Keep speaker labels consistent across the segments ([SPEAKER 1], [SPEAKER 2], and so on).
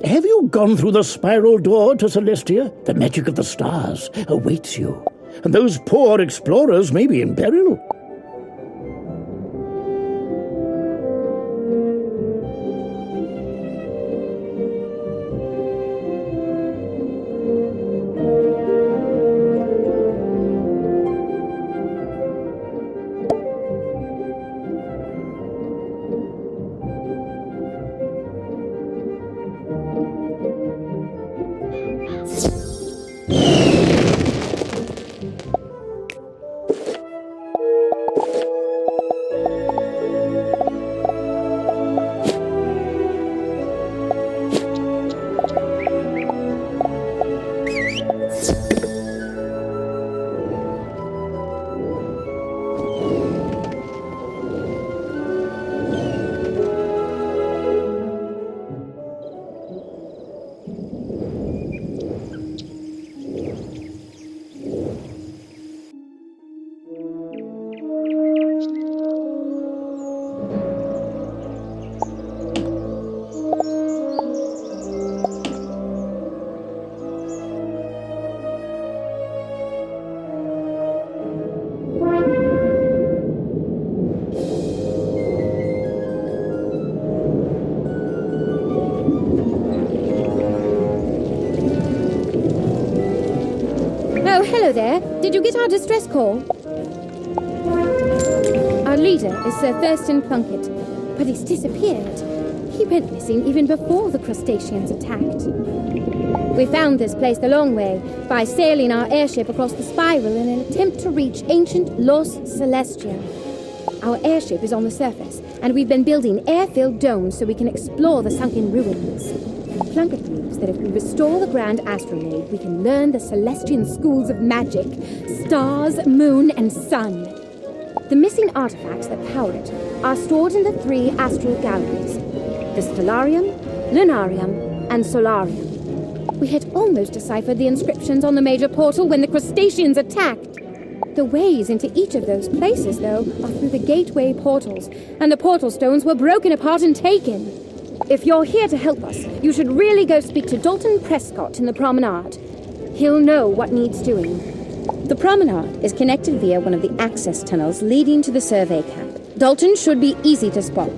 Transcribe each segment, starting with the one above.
[SPEAKER 1] Have you gone through the spiral door to Celestia? The magic of the stars awaits you, and those poor explorers may be in peril.
[SPEAKER 2] Oh, hello there. Did you get our distress call? Our leader is Sir Thurston Plunkett, but he's disappeared. He went missing even before the crustaceans attacked. We found this place the long way, by sailing our airship across the spiral in an attempt to reach ancient Los Celestia. Our airship is on the surface, and we've been building air-filled domes so we can explore the sunken ruins. Plunkett believes that if we restore the Grand Astrolabe, we can learn the Celestian schools of magic, stars, moon, and sun. The missing artifacts that power it are stored in the 3 astral galleries: the Stellarium, Lunarium, and Solarium. We had almost deciphered the inscriptions on the major portal when the crustaceans attacked. The ways into each of those places, though, are through the gateway portals, and the portal stones were broken apart and taken. If you're here to help us, you should really go speak to Dalton Prescott in the promenade. He'll know what needs doing. The promenade is connected via one of the access tunnels leading to the survey camp. Dalton should be easy to spot.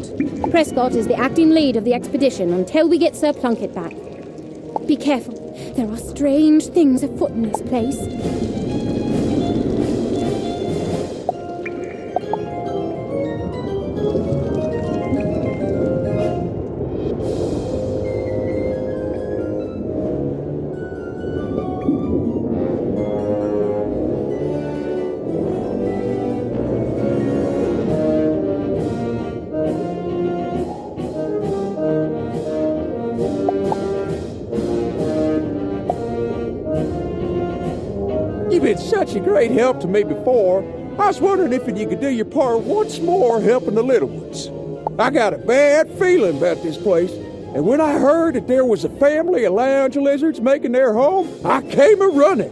[SPEAKER 2] Prescott is the acting lead of the expedition until we get Sir Plunkett back. Be careful. There are strange things afoot in this place.
[SPEAKER 3] You've been such a great help to me before. I was wondering if you could do your part once more helping the little ones. I got a bad feeling about this place, and when I heard that there was a family of lounge lizards making their home, I came a-running.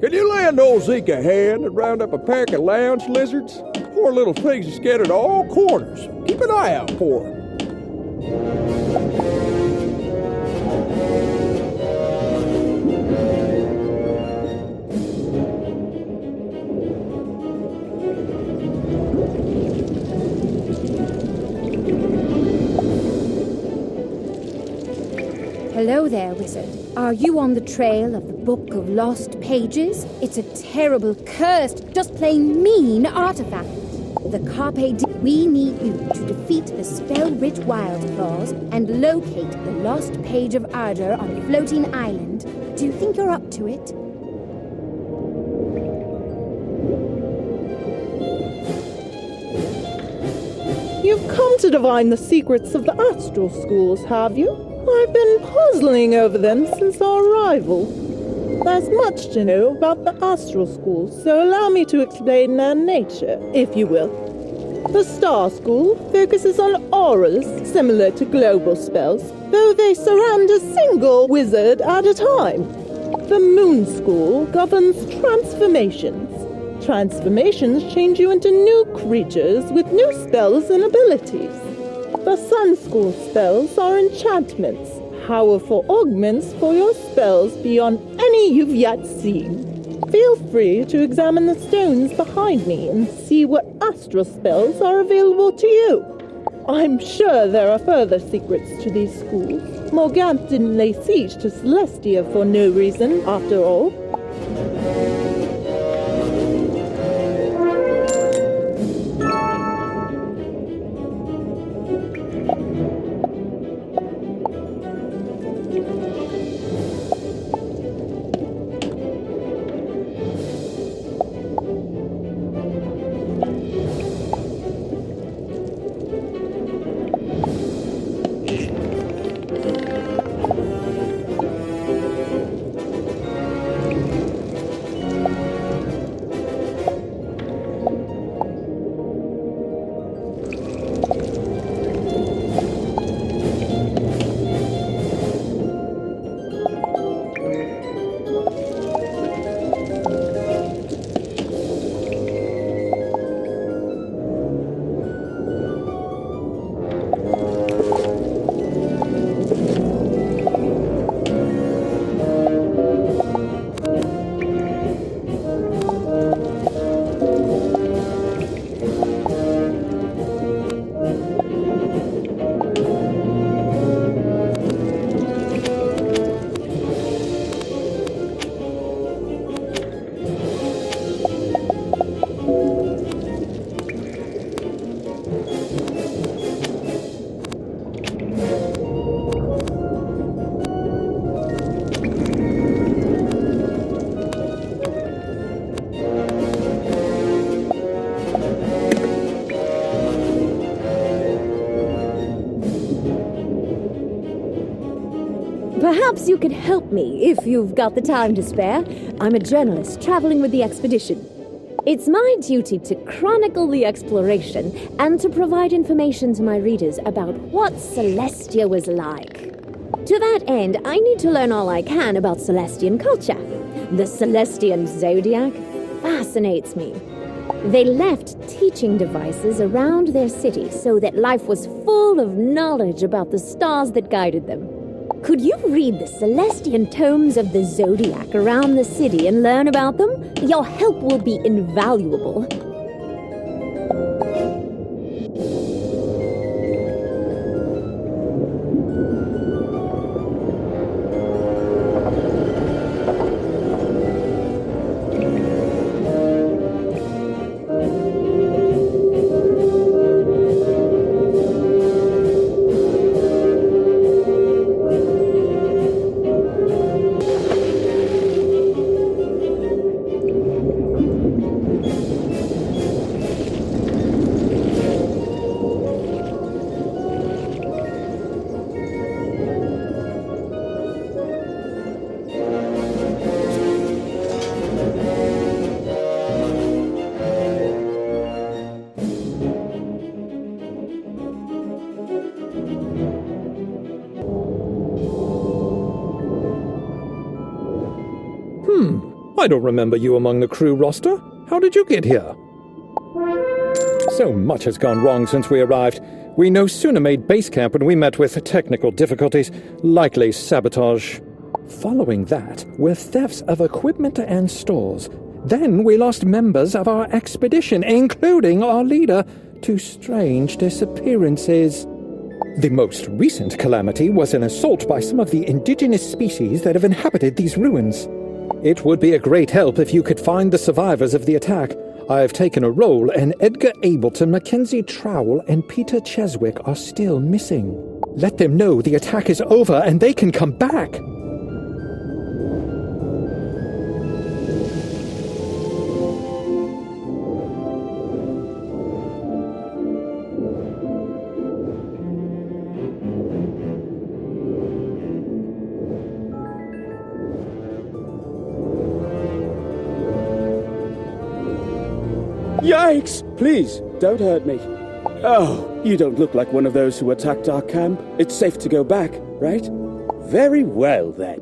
[SPEAKER 3] Can you lend old Zeke a hand and round up a pack of lounge lizards? Poor little things are scattered all corners. Keep an eye out for them.
[SPEAKER 2] Hello there, Wizard. Are you on the trail of the Book of Lost Pages? It's a terrible, cursed, just plain mean artifact. The Carpe Diem. We need you to defeat the spell-rich Wildclaws and locate the lost Page of Ardor on Floating Island. Do you think you're up to it?
[SPEAKER 4] You've come to divine the secrets of the astral schools, have you? I've been puzzling over them since our arrival. There's much to know about the astral schools, so allow me to explain their nature, if you will. The Star School focuses on auras similar to global spells, though they surround a single wizard at a time. The Moon School governs transformations. Transformations change you into new creatures with new spells and abilities. The Sun School spells are enchantments, powerful augments for your spells beyond any you've yet seen. Feel free to examine the stones behind me and see what astral spells are available to you. I'm sure there are further secrets to these schools. Morganth didn't lay siege to Celestia for no reason, after all.
[SPEAKER 5] Perhaps you could help me if you've got the time to spare. I'm a journalist traveling with the expedition. It's my duty to chronicle the exploration and to provide information to my readers about what Celestia was like. To that end, I need to learn all I can about Celestian culture. The Celestian zodiac fascinates me. They left teaching devices around their city so that life was full of knowledge about the stars that guided them. Could you read the Celestian tomes of the Zodiac around the city and learn about them? Your help will be invaluable.
[SPEAKER 6] I don't remember you among the crew roster. How did you get here? So much has gone wrong since we arrived. We no sooner made base camp when we met with technical difficulties, likely sabotage. Following that were thefts of equipment and stores. Then we lost members of our expedition, including our leader, to strange disappearances. The most recent calamity was an assault by some of the indigenous species that have inhabited these ruins. It would be a great help if you could find the survivors of the attack. I have taken a role, and Edgar Ableton, Mackenzie Trowell, and Peter Cheswick are still missing. Let them know the attack is over and they can come back.
[SPEAKER 7] Yikes! Please, don't hurt me. Oh, you don't look like one of those who attacked our camp. It's safe to go back, right? Very well, then.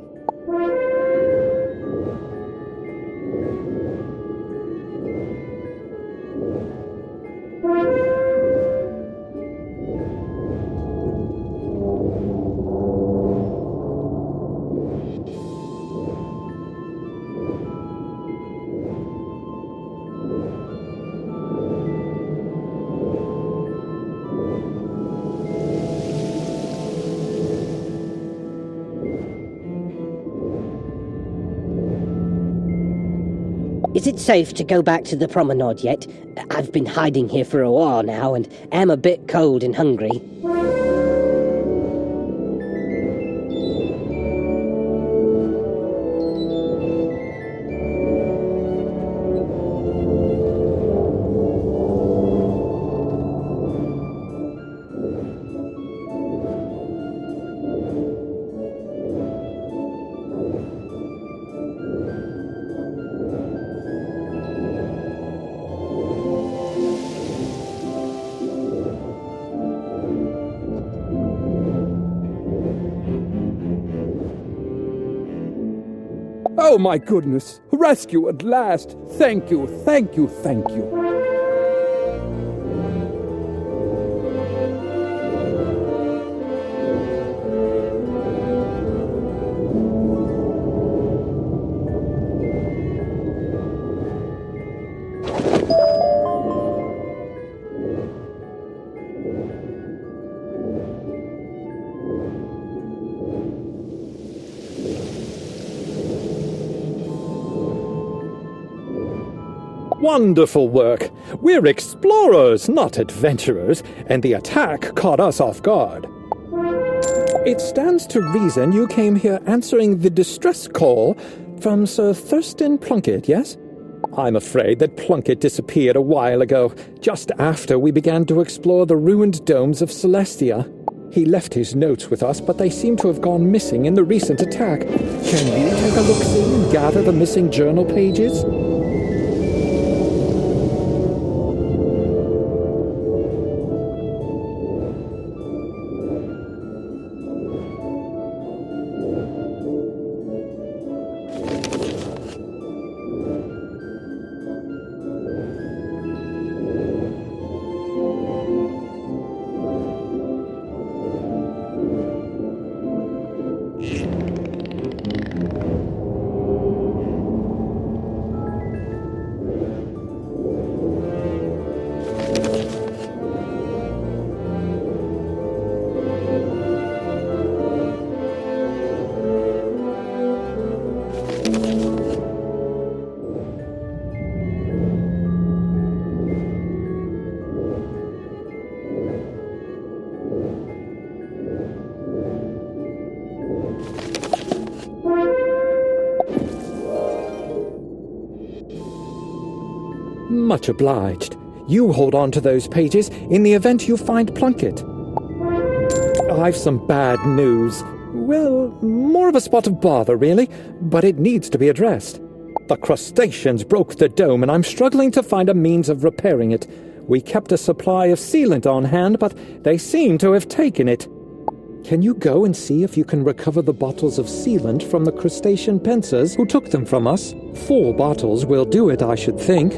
[SPEAKER 8] Is it safe to go back to the promenade yet? I've been hiding here for a while now and am a bit cold and hungry.
[SPEAKER 3] Oh my goodness! Rescue at last! Thank you, thank you, thank you.
[SPEAKER 6] Wonderful work. We're explorers, not adventurers, and the attack caught us off guard. It stands to reason you came here answering the distress call from Sir Thurston Plunkett, yes? I'm afraid that Plunkett disappeared a while ago, just after we began to explore the ruined domes of Celestia. He left his notes with us, but they seem to have gone missing in the recent attack. Can you take a look-see and gather the missing journal pages? Much obliged. You hold on to those pages in the event you find Plunkett. I've some bad news. Well, more of a spot of bother, really, but it needs to be addressed. The crustaceans broke the dome, and I'm struggling to find a means of repairing it. We kept a supply of sealant on hand, but they seem to have taken it. Can you go and see if you can recover the bottles of sealant from the crustacean pincers who took them from us? 4 bottles will do it, I should think.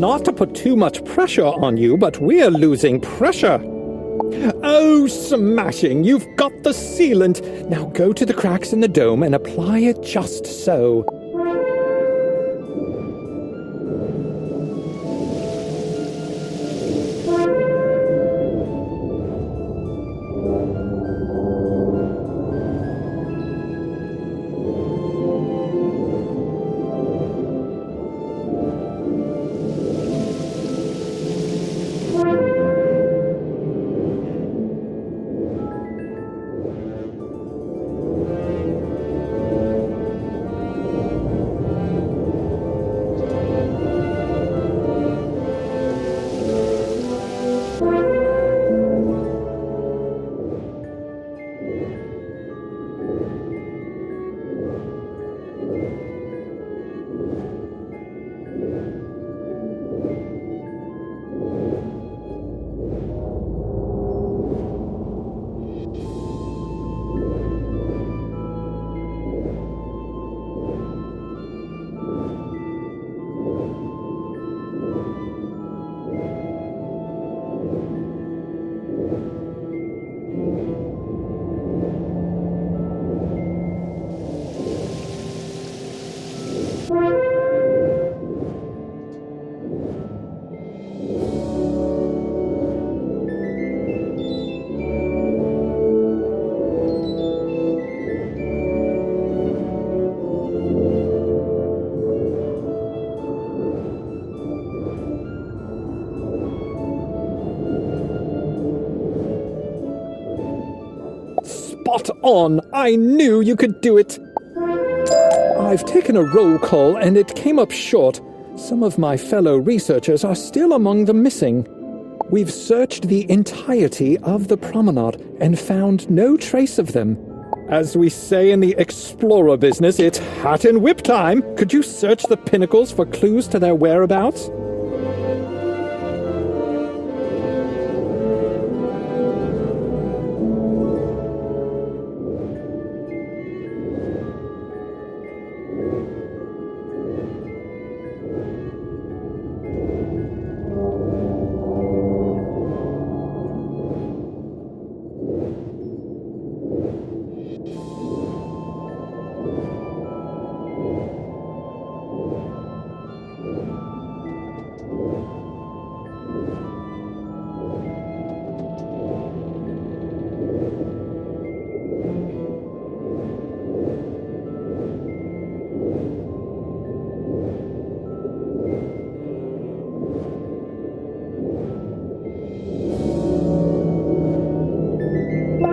[SPEAKER 6] Not to put too much pressure on you, but we're losing pressure. Oh, smashing! You've got the sealant! Now go to the cracks in the dome and apply it just so. Spot on! I knew you could do it! I've taken a roll call and it came up short. Some of my fellow researchers are still among the missing. We've searched the entirety of the promenade and found no trace of them. As we say in the explorer business, it's hat and whip time! Could you search the pinnacles for clues to their whereabouts?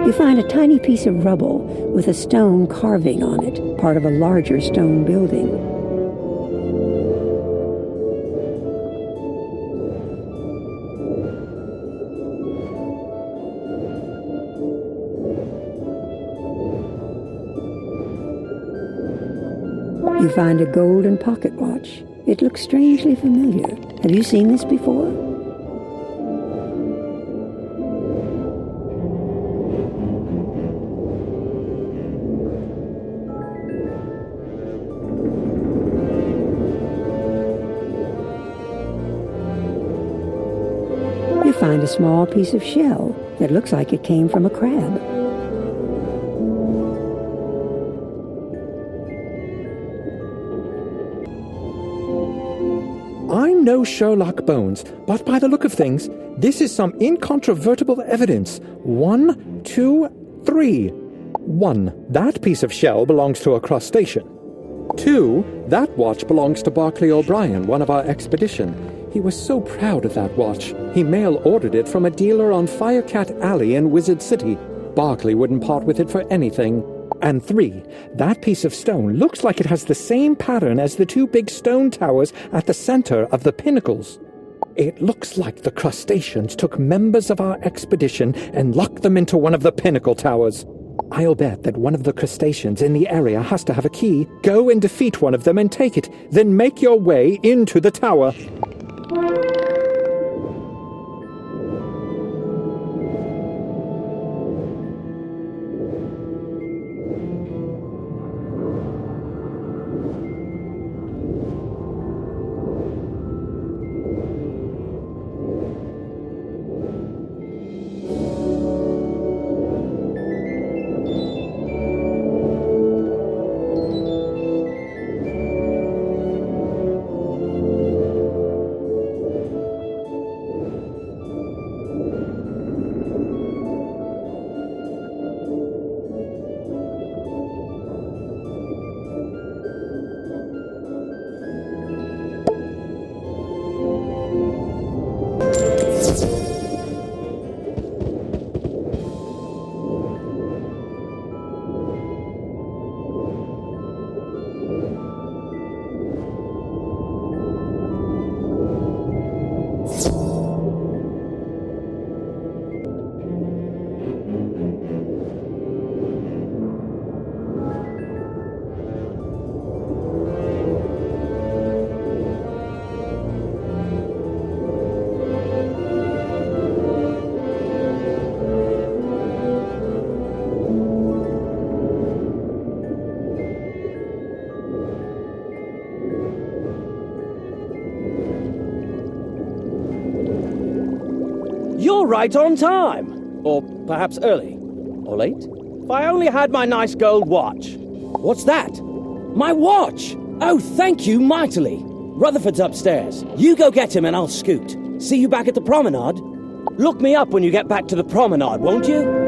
[SPEAKER 9] You find a tiny piece of rubble with a stone carving on it, part of a larger stone building. You find a golden pocket watch. It looks strangely familiar. Have you seen this before? You find a small piece of shell that looks like it came from a crab.
[SPEAKER 6] I'm no Sherlock Bones, but by the look of things, this is some incontrovertible evidence. 1, 2, 3. 1. That piece of shell belongs to a crustacean. 2, that watch belongs to Barclay O'Brien, one of our expedition. He was so proud of that watch, he mail-ordered it from a dealer on Firecat Alley in Wizard City. Barclay wouldn't part with it for anything. And 3, that piece of stone looks like it has the same pattern as the 2 big stone towers at the center of the pinnacles. It looks like the crustaceans took members of our expedition and locked them into one of the pinnacle towers. I'll bet that one of the crustaceans in the area has to have a key. Go and defeat one of them and take it, then make your way into the tower.
[SPEAKER 7] You're right on time. Or perhaps early. Or late. If I only had my nice gold watch. What's that? My watch! Oh, thank you mightily. Rutherford's upstairs. You go get him and I'll scoot. See you back at the promenade? Look me up when you get back to the promenade, won't you?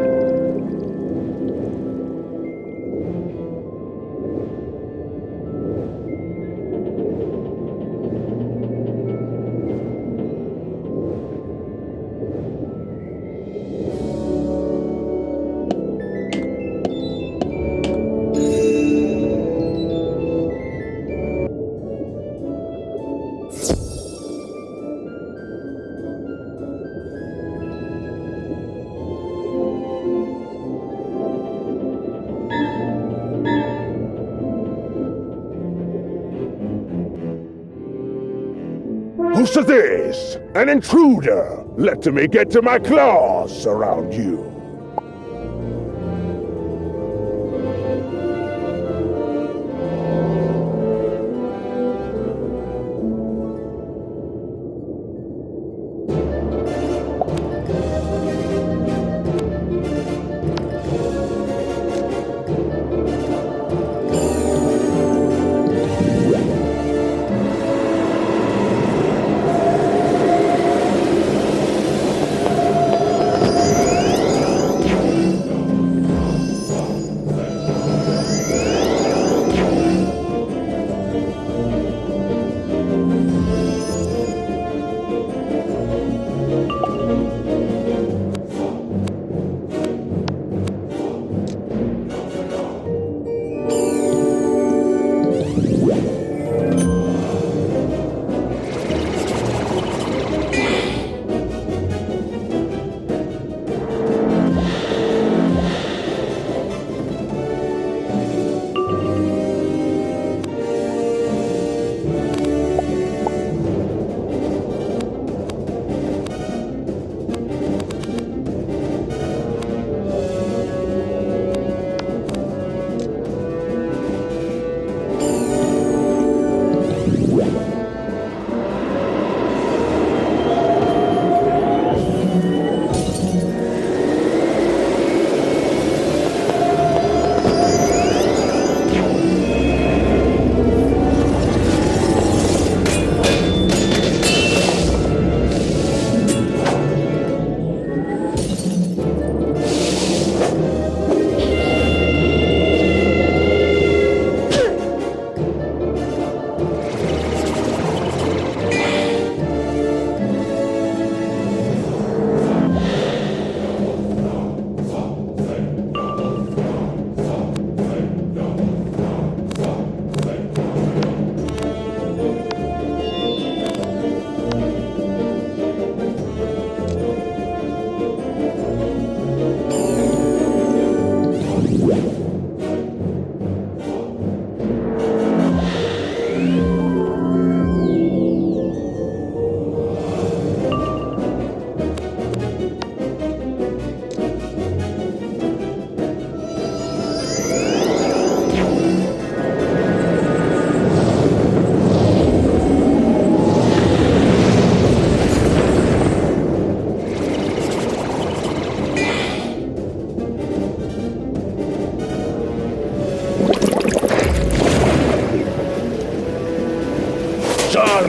[SPEAKER 10] Who's this? An intruder! Let me get to my claws around you.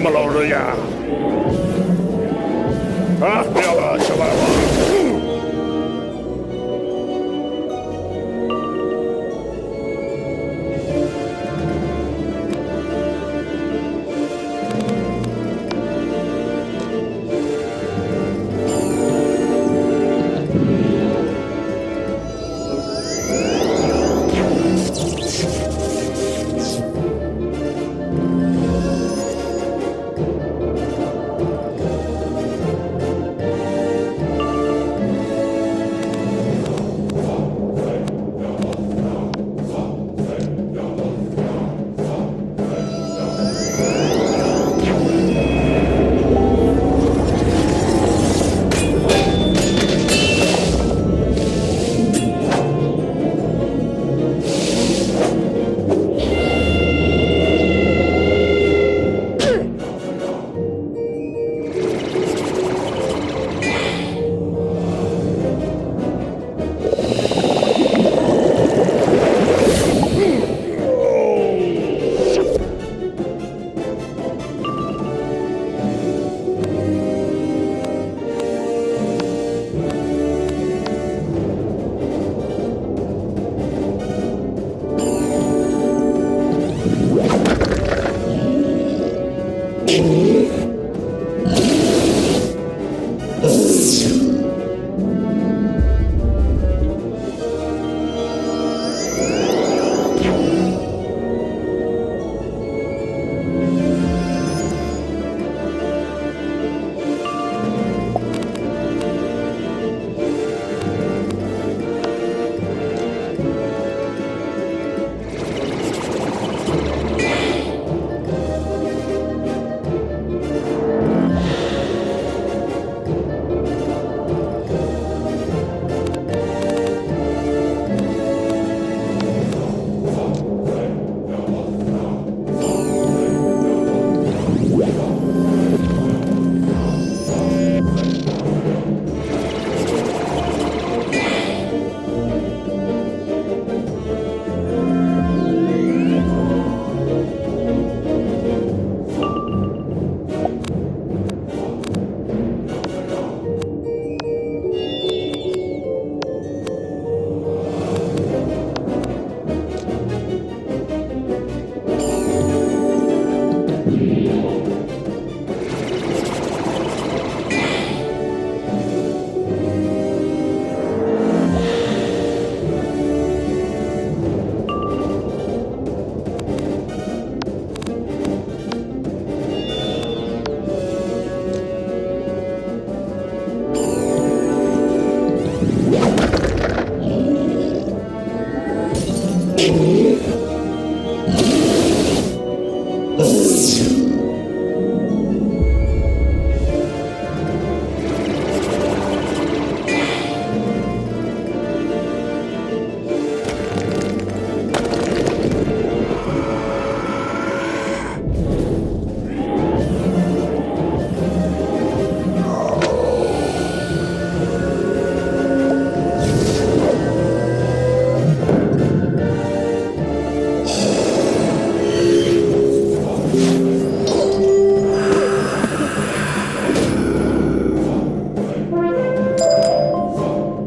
[SPEAKER 10] Maloroya. Ah, Yalla, Shababa.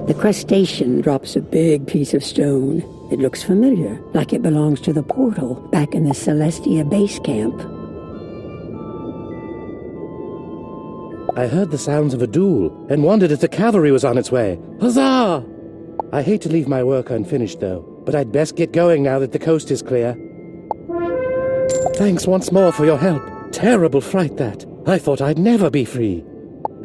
[SPEAKER 9] The crustacean drops a big piece of stone. It looks familiar, like it belongs to the portal back in the Celestia base camp.
[SPEAKER 11] I heard the sounds of a duel and wondered if the cavalry was on its way. Huzzah! I hate to leave my work unfinished, though, but I'd best get going now that the coast is clear. Thanks once more for your help. Terrible fright, that. I thought I'd never be free.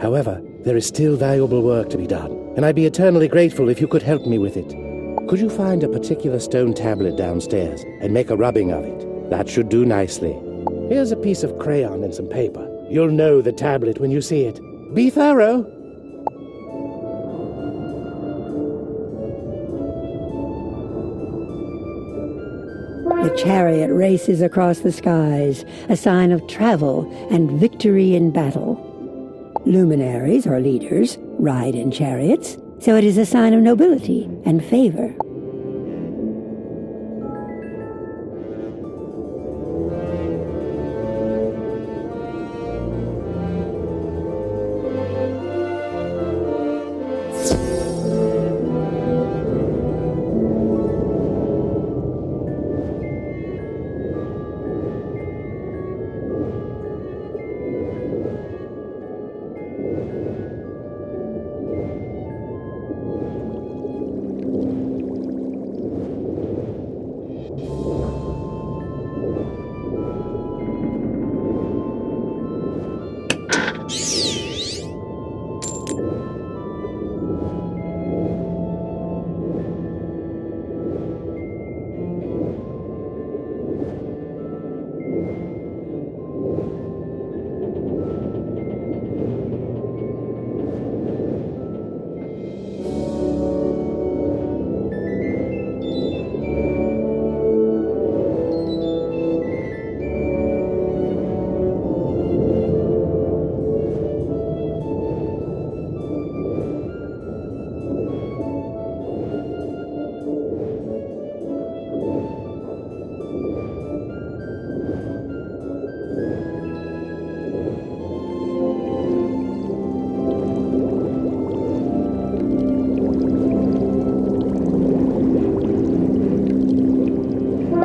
[SPEAKER 11] However, there is still valuable work to be done, and I'd be eternally grateful if you could help me with it. Could you find a particular stone tablet downstairs and make a rubbing of it? That should do nicely. Here's a piece of crayon and some paper. You'll know the tablet when you see it. Be thorough.
[SPEAKER 9] The chariot races across the skies, a sign of travel and victory in battle. Luminaries, or leaders, ride in chariots, so it is a sign of nobility and favor.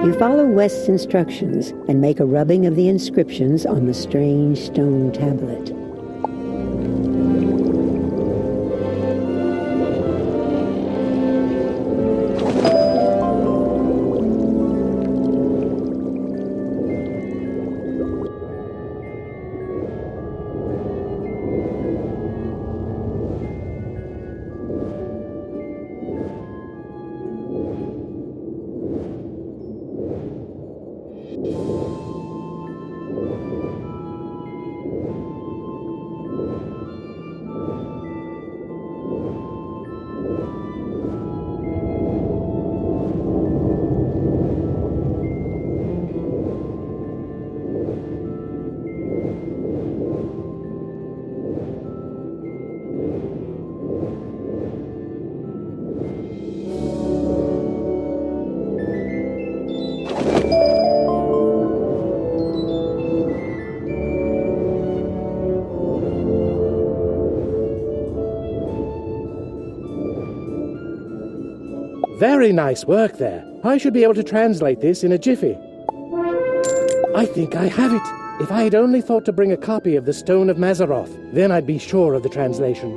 [SPEAKER 9] You follow West's instructions and make a rubbing of the inscriptions on the strange stone tablet.
[SPEAKER 11] Very nice work there. I should be able to translate this in a jiffy. I think I have it. If I had only thought to bring a copy of the Stone of Mazaroth, then I'd be sure of the translation.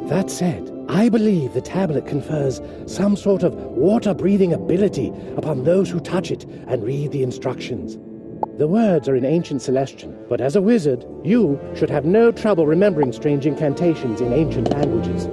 [SPEAKER 11] That said, I believe the tablet confers some sort of water-breathing ability upon those who touch it and read the instructions. The words are in ancient Celestian, but as a wizard, you should have no trouble remembering strange incantations in ancient languages.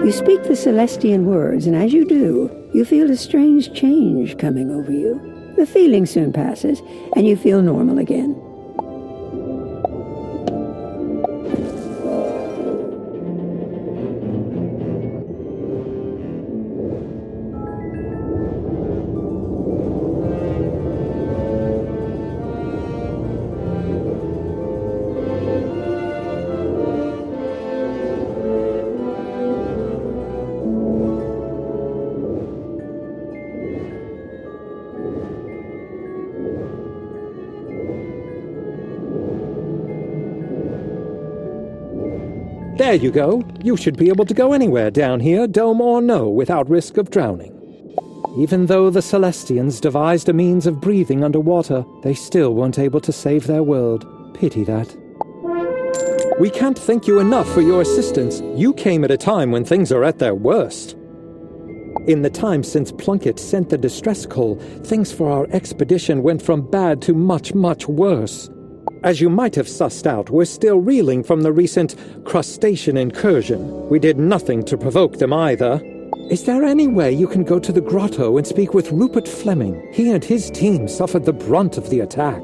[SPEAKER 9] You speak the Celestian words, and as you do, you feel a strange change coming over you. The feeling soon passes, and you feel normal again.
[SPEAKER 6] There you go. You should be able to go anywhere down here, dome or no, without risk of drowning. Even though the Celestians devised a means of breathing underwater, they still weren't able to save their world. Pity that. We can't thank you enough for your assistance. You came at a time when things are at their worst. In the time since Plunkett sent the distress call, things for our expedition went from bad to much, much worse. As you might have sussed out, we're still reeling from the recent crustacean incursion. We did nothing to provoke them either. Is there any way you can go to the grotto and speak with Rupert Fleming? He and his team suffered the brunt of the attack.